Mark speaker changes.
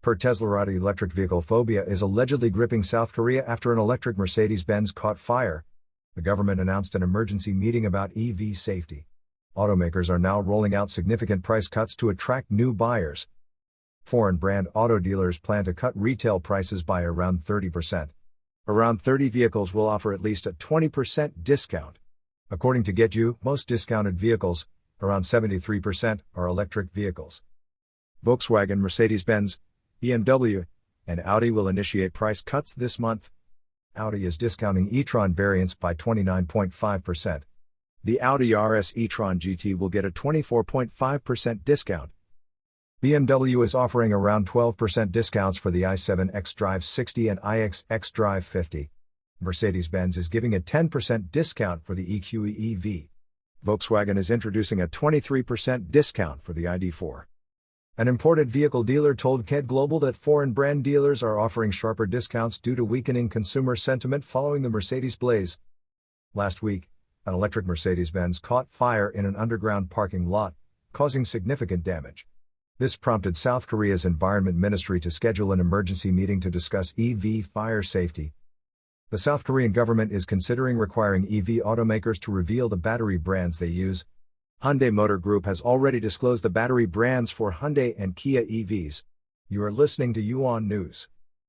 Speaker 1: Per Teslarati, electric vehicle phobia is allegedly gripping South Korea after an electric Mercedes-Benz caught fire. The government announced an emergency meeting about EV safety. Automakers are now rolling out significant price cuts to attract new buyers. Foreign brand auto dealers plan to cut retail prices by around 30%. Around 30 vehicles will offer at least a 20% discount. According to GetYou, most discounted vehicles, around 73%, are electric vehicles. Volkswagen, Mercedes-Benz, BMW, and Audi will initiate price cuts this month. Audi is discounting e-tron variants by 29.5%. The Audi RS e-tron GT will get a 24.5% discount. BMW is offering around 12% discounts for the i7 xDrive 60 and iX xDrive 50. Mercedes-Benz is giving a 10% discount for the EQE EV. Volkswagen is introducing a 23% discount for the ID4. An imported vehicle dealer told KED Global that foreign brand dealers are offering sharper discounts due to weakening consumer sentiment following the Mercedes blaze. Last week, an electric Mercedes-Benz caught fire in an underground parking lot, causing significant damage. This prompted South Korea's Environment Ministry to schedule an emergency meeting to discuss EV fire safety. The South Korean government is considering requiring EV automakers to reveal the battery brands they use. Hyundai Motor Group has already disclosed the battery brands for Hyundai and Kia EVs. You are listening to Yuan News.